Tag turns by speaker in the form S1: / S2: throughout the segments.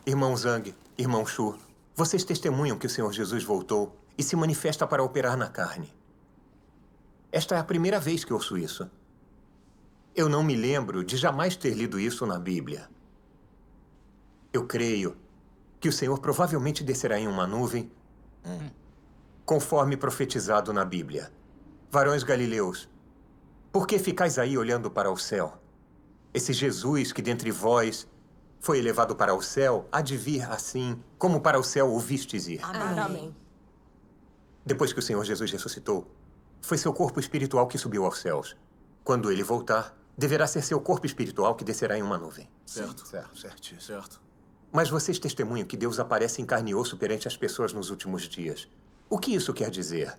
S1: Irmão Zhang, irmão Shu, vocês testemunham que o Senhor Jesus voltou e se manifesta para operar na carne. Esta é a primeira vez que ouço isso. Eu não me lembro de jamais ter lido isso na Bíblia. Eu creio que o Senhor provavelmente descerá em uma nuvem, conforme profetizado na Bíblia. Varões galileus, por que ficais aí olhando para o céu? Esse Jesus que dentre vós foi elevado para o céu, há de vir assim, como para o céu o vistes ir.
S2: Amém.
S1: Depois que o Senhor Jesus ressuscitou, foi seu corpo espiritual que subiu aos céus. Quando ele voltar, deverá ser seu corpo espiritual que descerá em uma nuvem.
S3: Certo. Certíssimo. Certo.
S1: Mas vocês testemunham que Deus aparece em carne e osso perante as pessoas nos últimos dias. O que isso quer dizer?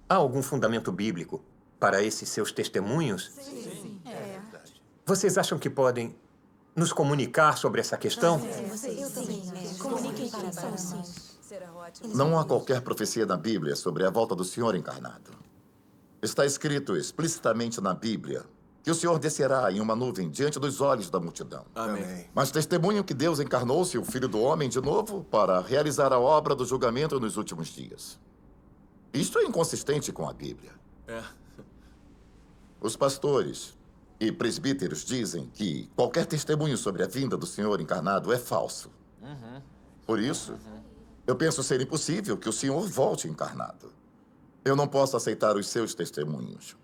S1: Há algum fundamento bíblico para esses seus testemunhos?
S2: Sim.
S1: Vocês acham que podem nos comunicar sobre essa questão?
S2: Eu também. Comuniquem para nós.
S4: Não há qualquer profecia na Bíblia sobre a volta do Senhor encarnado. Está escrito explicitamente na Bíblia que o Senhor descerá em uma nuvem diante dos olhos da multidão.
S3: Amém.
S4: Mas testemunham que Deus encarnou-se, o Filho do Homem, de novo, para realizar a obra do julgamento nos últimos dias. Isto é inconsistente com a Bíblia. Os pastores e presbíteros dizem que qualquer testemunho sobre a vinda do Senhor encarnado é falso. Por isso, eu penso ser impossível que o Senhor volte encarnado. Eu não posso aceitar os seus testemunhos.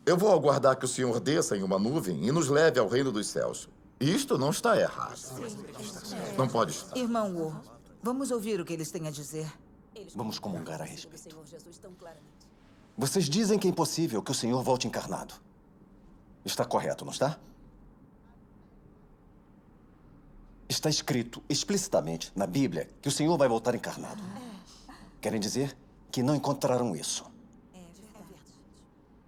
S4: Eu vou aguardar que o Senhor desça em uma nuvem e nos leve ao reino dos céus. Isto não está errado. Não pode estar.
S5: Irmão Wu, vamos ouvir o que eles têm a dizer.
S6: Vamos comungar a respeito. Vocês dizem que é impossível que o Senhor volte encarnado. Está correto, não está? Está escrito explicitamente na Bíblia que o Senhor vai voltar encarnado. Querem dizer que não encontraram isso.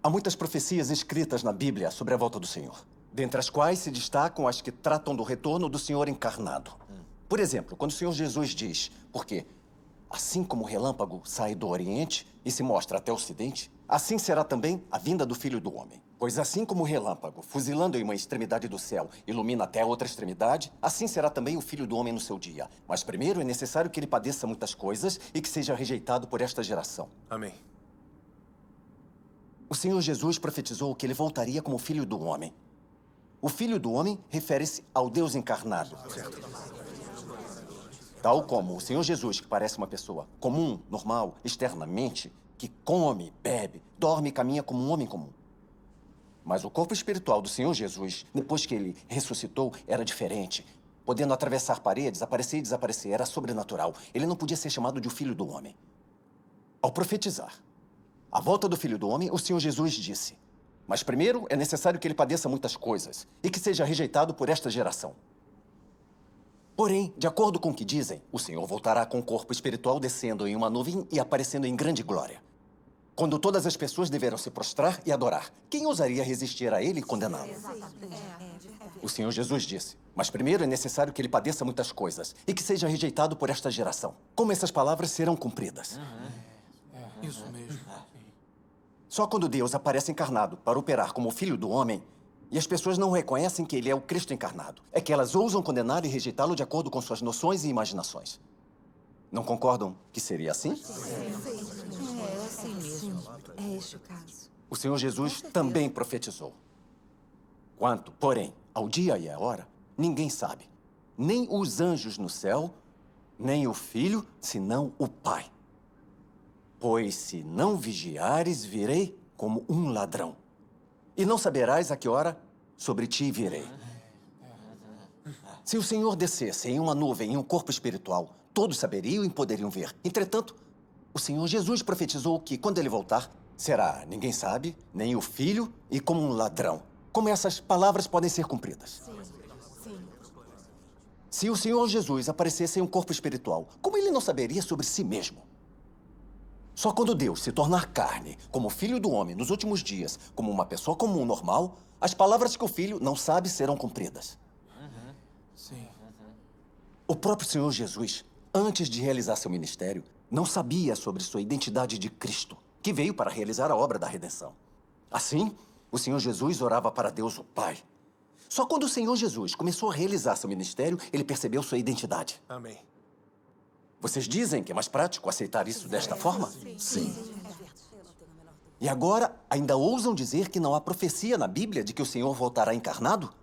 S6: Há muitas profecias escritas na Bíblia sobre a volta do Senhor, dentre as quais se destacam as que tratam do retorno do Senhor encarnado. Por exemplo, quando o Senhor Jesus diz, porque assim como o relâmpago sai do Oriente e se mostra até o Ocidente, assim será também a vinda do Filho do Homem. Pois assim como o relâmpago, fuzilando em uma extremidade do céu, ilumina até a outra extremidade, assim será também o Filho do Homem no seu dia. Mas primeiro é necessário que ele padeça muitas coisas e que seja rejeitado por esta geração.
S3: Amém.
S6: O Senhor Jesus profetizou que ele voltaria como Filho do Homem. O Filho do Homem refere-se ao Deus encarnado. Tal como o Senhor Jesus, que parece uma pessoa comum, normal, externamente, que come, bebe, dorme e caminha como um homem comum. Mas o corpo espiritual do Senhor Jesus, depois que ele ressuscitou, era diferente. Podendo atravessar paredes, aparecer e desaparecer, era sobrenatural. Ele não podia ser chamado de o Filho do Homem. Ao profetizar a volta do Filho do Homem, o Senhor Jesus disse: mas primeiro é necessário que ele padeça muitas coisas e que seja rejeitado por esta geração. Porém, de acordo com o que dizem, o Senhor voltará com o corpo espiritual descendo em uma nuvem e aparecendo em grande glória, quando todas as pessoas deverão se prostrar e adorar. Quem ousaria resistir a ele e condená-lo? O Senhor Jesus disse: mas primeiro é necessário que ele padeça muitas coisas e que seja rejeitado por esta geração. Como essas palavras serão cumpridas?
S3: Isso mesmo.
S6: Só quando Deus aparece encarnado para operar como o Filho do Homem e as pessoas não reconhecem que ele é o Cristo encarnado, é que elas ousam condenar e rejeitá-lo de acordo com suas noções e imaginações. Não concordam que seria assim?
S5: É assim mesmo.
S2: É este o caso.
S6: O Senhor Jesus também profetizou. Quanto, porém, ao dia e à hora, ninguém sabe. Nem os anjos no céu, nem o Filho, senão o Pai. Pois se não vigiares, virei como um ladrão. E não saberás a que hora sobre ti virei. Se o Senhor descesse em uma nuvem, em um corpo espiritual, todos saberiam e poderiam ver. Entretanto, o Senhor Jesus profetizou que, quando ele voltar, será ninguém sabe, nem o Filho, e como um ladrão. Como essas palavras podem ser cumpridas? Se o Senhor Jesus aparecesse em um corpo espiritual, como ele não saberia sobre si mesmo? Só quando Deus se tornar carne, como Filho do Homem nos últimos dias, como uma pessoa comum, normal, as palavras que o Filho não sabe serão cumpridas.
S3: Sim.
S6: O próprio Senhor Jesus, antes de realizar seu ministério, não sabia sobre sua identidade de Cristo, que veio para realizar a obra da redenção. Assim, o Senhor Jesus orava para Deus o Pai. Só quando o Senhor Jesus começou a realizar seu ministério, ele percebeu sua identidade.
S3: Amém.
S6: Vocês dizem que é mais prático aceitar isso desta forma?
S4: Sim.
S6: E agora ainda ousam dizer que não há profecia na Bíblia de que o Senhor voltará encarnado?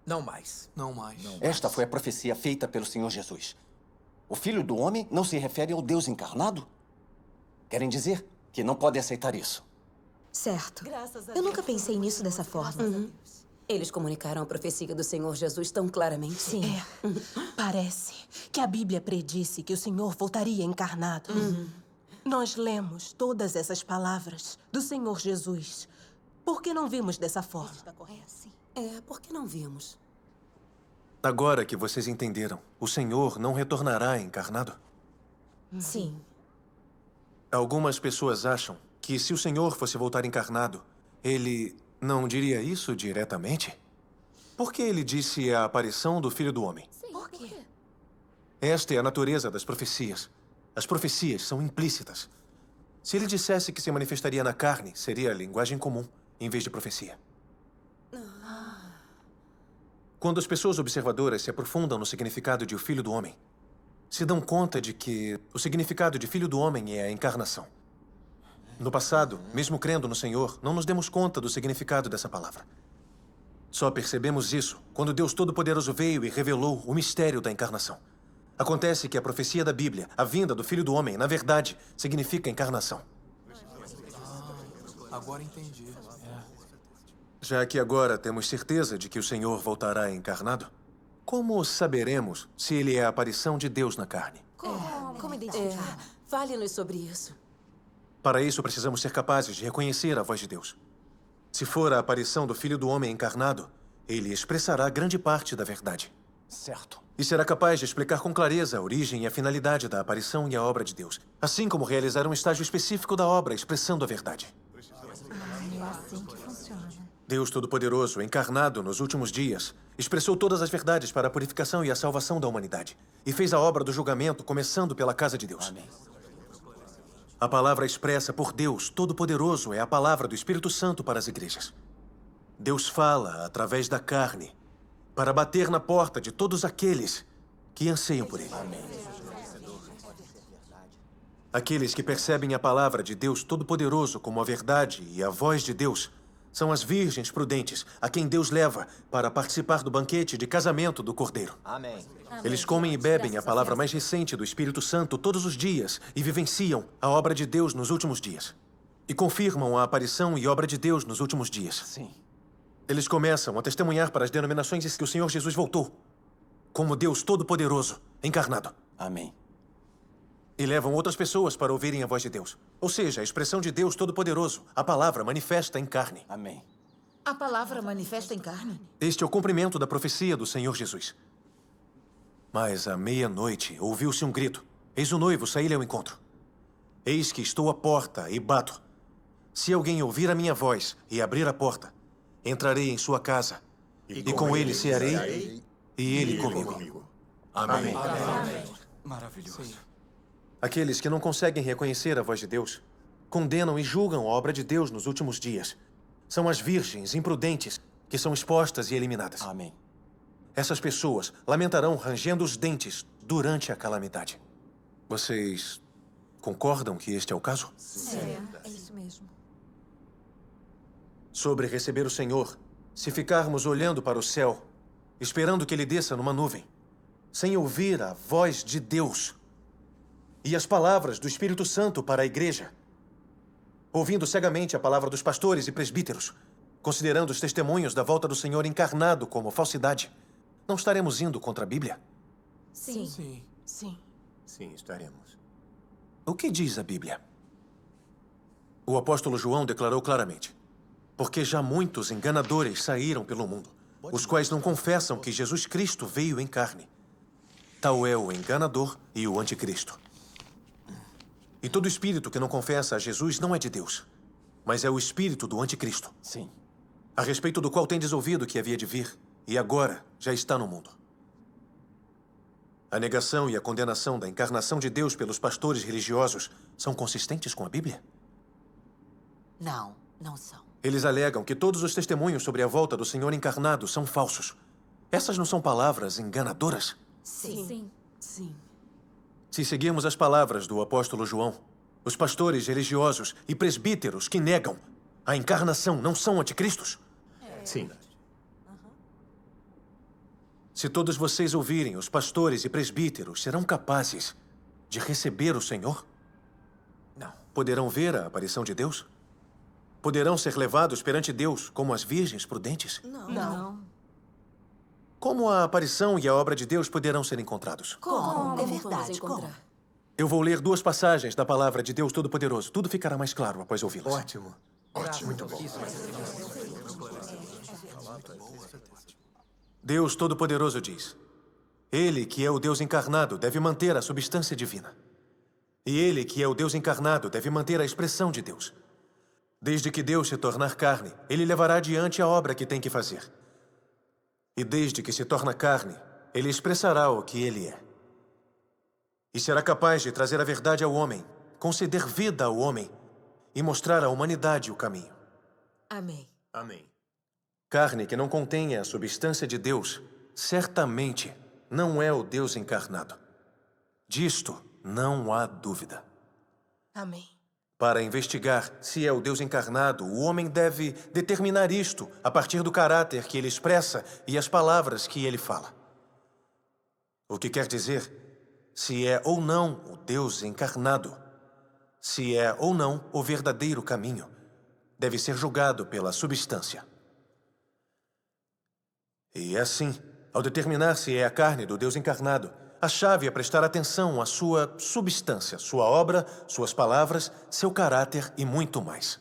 S7: Não mais.
S3: Não mais.
S6: Esta foi a profecia feita pelo Senhor Jesus. O Filho do Homem não se refere ao Deus encarnado? Querem dizer que não podem aceitar isso?
S2: Certo. Eu nunca pensei nisso dessa forma.
S8: Eles comunicaram a profecia do Senhor Jesus tão claramente.
S2: Sim.
S9: Parece que a Bíblia predisse que o Senhor voltaria encarnado. Nós lemos todas essas palavras do Senhor Jesus. Por que não vimos dessa forma?
S8: Por que não vimos?
S10: Agora que vocês entenderam, o Senhor não retornará encarnado?
S2: Sim.
S10: Algumas pessoas acham que se o Senhor fosse voltar encarnado, ele não diria isso diretamente? Por que ele disse a aparição do Filho do Homem?
S2: Por quê?
S10: Esta é a natureza das profecias. As profecias são implícitas. Se ele dissesse que se manifestaria na carne, seria linguagem comum, em vez de profecia. Quando as pessoas observadoras se aprofundam no significado de o Filho do Homem, se dão conta de que o significado de Filho do Homem é a encarnação. No passado, mesmo crendo no Senhor, não nos demos conta do significado dessa palavra. Só percebemos isso quando Deus Todo-Poderoso veio e revelou o mistério da encarnação. Acontece que a profecia da Bíblia, a vinda do Filho do Homem, na verdade, significa encarnação.
S3: Agora entendi.
S10: Já que agora temos certeza de que o Senhor voltará encarnado, como saberemos se ele é a aparição de Deus na carne?
S2: Como identificar?
S8: Fale-nos sobre isso.
S10: Para isso, precisamos ser capazes de reconhecer a voz de Deus. Se for a aparição do Filho do Homem encarnado, ele expressará grande parte da verdade.
S6: Certo.
S10: E será capaz de explicar com clareza a origem e a finalidade da aparição e a obra de Deus, assim como realizar um estágio específico da obra expressando a verdade.
S2: É assim que funciona.
S10: Deus Todo-Poderoso, encarnado nos últimos dias, expressou todas as verdades para a purificação e a salvação da humanidade, e fez a obra do julgamento começando pela casa de Deus.
S6: Amém.
S10: A palavra expressa por Deus Todo-Poderoso é a palavra do Espírito Santo para as igrejas. Deus fala através da carne para bater na porta de todos aqueles que anseiam por ele.
S6: Amém.
S10: Aqueles que percebem a palavra de Deus Todo-Poderoso como a verdade e a voz de Deus são as virgens prudentes a quem Deus leva para participar do banquete de casamento do Cordeiro.
S7: Amém.
S10: Eles comem e bebem a palavra mais recente do Espírito Santo todos os dias e vivenciam a obra de Deus nos últimos dias. E confirmam a aparição e obra de Deus nos últimos dias.
S6: Sim.
S10: Eles começam a testemunhar para as denominações que o Senhor Jesus voltou como Deus Todo-Poderoso, encarnado.
S6: Amém.
S10: E levam outras pessoas para ouvirem a voz de Deus. Ou seja, a expressão de Deus Todo-Poderoso, a palavra manifesta em carne.
S6: Amém.
S5: A palavra manifesta em carne?
S10: Este é o cumprimento da profecia do Senhor Jesus. Mas à meia-noite ouviu-se um grito. Eis o noivo sair ao encontro. Eis que estou à porta e bato. Se alguém ouvir a minha voz e abrir a porta, entrarei em sua casa e com ele cearei e ele comigo.
S1: Amém.
S3: Maravilhoso.
S10: Aqueles que não conseguem reconhecer a voz de Deus condenam e julgam a obra de Deus nos últimos dias. São as virgens imprudentes que são expostas e eliminadas.
S6: Amém.
S10: Essas pessoas lamentarão rangendo os dentes durante a calamidade. Vocês concordam que este é o caso?
S2: É isso mesmo.
S10: Sobre receber o Senhor, se ficarmos olhando para o céu, esperando que ele desça numa nuvem, sem ouvir a voz de Deus e as palavras do Espírito Santo para a igreja, ouvindo cegamente a palavra dos pastores e presbíteros, considerando os testemunhos da volta do Senhor encarnado como falsidade, não estaremos indo contra a Bíblia?
S2: Sim.
S3: Sim.
S9: Sim.
S1: Sim, estaremos.
S10: O que diz a Bíblia? O apóstolo João declarou claramente: porque já muitos enganadores saíram pelo mundo, os quais não confessam que Jesus Cristo veio em carne. Tal é o enganador e o anticristo. E todo espírito que não confessa a Jesus não é de Deus, mas é o espírito do anticristo,
S6: Sim.
S10: a respeito do qual tendes ouvido que havia de vir, e agora já está no mundo. A negação e a condenação da encarnação de Deus pelos pastores religiosos são consistentes com a Bíblia?
S5: Não, não são.
S10: Eles alegam que todos os testemunhos sobre a volta do Senhor encarnado são falsos. Essas não são palavras enganadoras?
S2: Sim.
S9: Sim.
S10: Se seguirmos as palavras do apóstolo João, os pastores religiosos e presbíteros que negam a encarnação não são anticristos?
S1: Sim.
S10: Se todos vocês ouvirem os pastores e presbíteros, serão capazes de receber o Senhor?
S7: Não.
S10: Poderão ver a aparição de Deus? Poderão ser levados perante Deus como as virgens prudentes?
S9: Não.
S10: Como a aparição e a obra de Deus poderão ser encontrados?
S2: Como?
S8: É verdade, como?
S10: Eu vou ler 2 passagens da palavra de Deus Todo-Poderoso. Tudo ficará mais claro após ouvi-las.
S1: Ótimo. Muito bom.
S10: Deus Todo-Poderoso diz: Ele, que é o Deus encarnado, deve manter a substância divina. E Ele, que é o Deus encarnado, deve manter a expressão de Deus. Desde que Deus se tornar carne, Ele levará adiante a obra que tem que fazer. E desde que se torna carne, Ele expressará o que Ele é. E será capaz de trazer a verdade ao homem, conceder vida ao homem e mostrar à humanidade o caminho.
S2: Amém.
S1: Amém.
S10: Carne que não contenha a substância de Deus, certamente não é o Deus encarnado. Disto não há dúvida.
S9: Amém.
S10: Para investigar se é o Deus encarnado, o homem deve determinar isto a partir do caráter que ele expressa e as palavras que ele fala. O que quer dizer se é ou não o Deus encarnado, se é ou não o verdadeiro caminho, deve ser julgado pela substância. E assim, ao determinar se é a carne do Deus encarnado, a chave é prestar atenção à sua substância, sua obra, suas palavras, seu caráter e muito mais,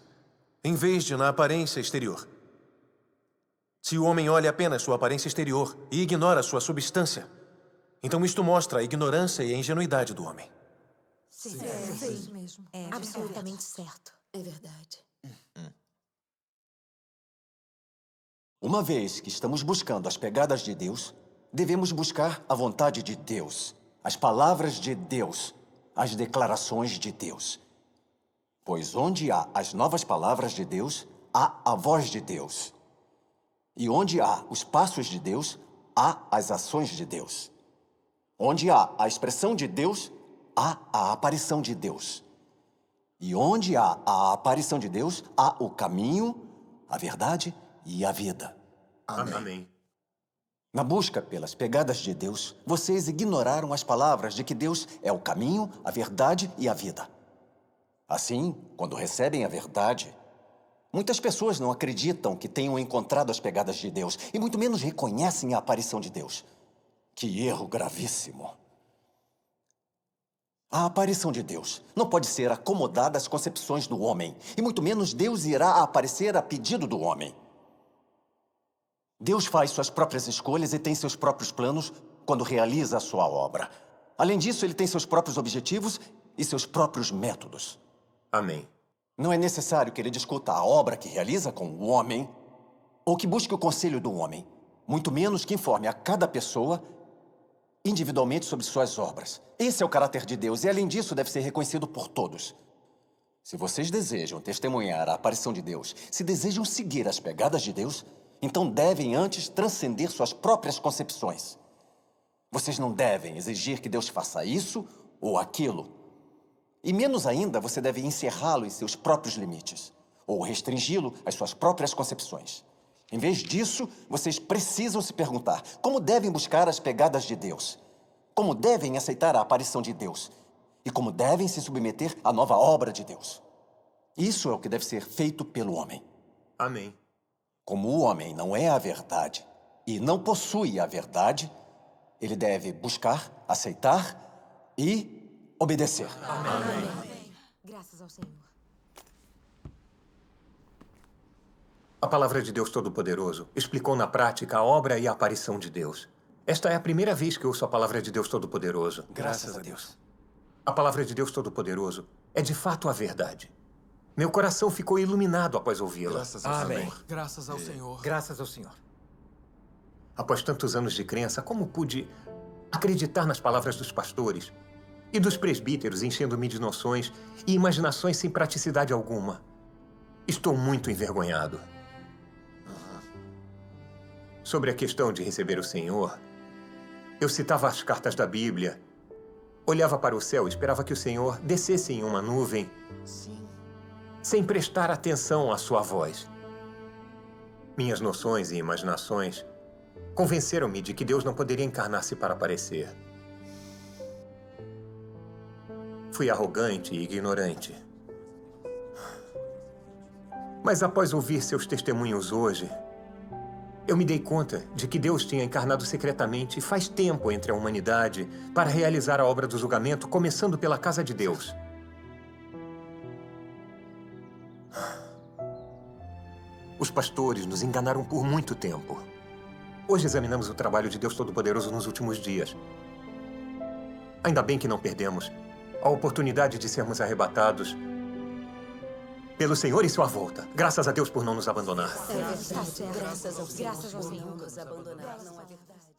S10: em vez de na aparência exterior. Se o homem olha apenas sua aparência exterior e ignora sua substância, então isto mostra a ignorância e a ingenuidade do homem.
S2: Sim. Mesmo.
S8: É
S2: Absolutamente certo.
S8: É verdade.
S6: Uma vez que estamos buscando as pegadas de Deus, devemos buscar a vontade de Deus, as palavras de Deus, as declarações de Deus. Pois onde há as novas palavras de Deus, há a voz de Deus. E onde há os passos de Deus, há as ações de Deus. Onde há a expressão de Deus, há a aparição de Deus. E onde há a aparição de Deus, há o caminho, a verdade e a vida.
S1: Amém.
S6: Na busca pelas pegadas de Deus, vocês ignoraram as palavras de que Deus é o caminho, a verdade e a vida. Assim, quando recebem a verdade, muitas pessoas não acreditam que tenham encontrado as pegadas de Deus e muito menos reconhecem a aparição de Deus. Que erro gravíssimo! A aparição de Deus não pode ser acomodada às concepções do homem, e muito menos Deus irá aparecer a pedido do homem. Deus faz suas próprias escolhas e tem seus próprios planos quando realiza a sua obra. Além disso, ele tem seus próprios objetivos e seus próprios métodos.
S1: Amém.
S6: Não é necessário que ele discuta a obra que realiza com o homem ou que busque o conselho do homem, muito menos que informe a cada pessoa individualmente sobre suas obras. Esse é o caráter de Deus e, além disso, deve ser reconhecido por todos. Se vocês desejam testemunhar a aparição de Deus, se desejam seguir as pegadas de Deus, então devem antes transcender suas próprias concepções. Vocês não devem exigir que Deus faça isso ou aquilo. E menos ainda, você deve encerrá-lo em seus próprios limites, ou restringi-lo às suas próprias concepções. Em vez disso, vocês precisam se perguntar como devem buscar as pegadas de Deus, como devem aceitar a aparição de Deus e como devem se submeter à nova obra de Deus. Isso é o que deve ser feito pelo homem.
S1: Amém.
S6: Como o homem não é a verdade e não possui a verdade, ele deve buscar, aceitar e obedecer.
S2: Amém. Graças ao Senhor.
S1: A palavra de Deus Todo-Poderoso explicou na prática a obra e a aparição de Deus. Esta é a primeira vez que ouço a palavra de Deus Todo-Poderoso.
S10: Graças a Deus.
S1: A palavra de Deus Todo-Poderoso é de fato a verdade. Meu coração ficou iluminado após ouvi-la.
S3: Graças ao
S7: Amém.
S3: Senhor. Graças ao Senhor.
S7: Graças ao Senhor.
S1: Após tantos anos de crença, como pude acreditar nas palavras dos pastores e dos presbíteros enchendo-me de noções e imaginações sem praticidade alguma? Estou muito envergonhado. Sobre a questão de receber o Senhor, eu citava as cartas da Bíblia, olhava para o céu e esperava que o Senhor descesse em uma nuvem, sem prestar atenção à sua voz. Minhas noções e imaginações convenceram-me de que Deus não poderia encarnar-se para aparecer. Fui arrogante e ignorante. Mas após ouvir seus testemunhos hoje, eu me dei conta de que Deus tinha encarnado secretamente faz tempo entre a humanidade para realizar a obra do julgamento, começando pela casa de Deus. Os pastores nos enganaram por muito tempo. Hoje examinamos o trabalho de Deus Todo-Poderoso nos últimos dias. Ainda bem que não perdemos a oportunidade de sermos arrebatados pelo Senhor em sua volta. Graças a Deus por não nos abandonar.
S8: É verdade. Graças ao Senhor por não nos abandonar. Não é verdade.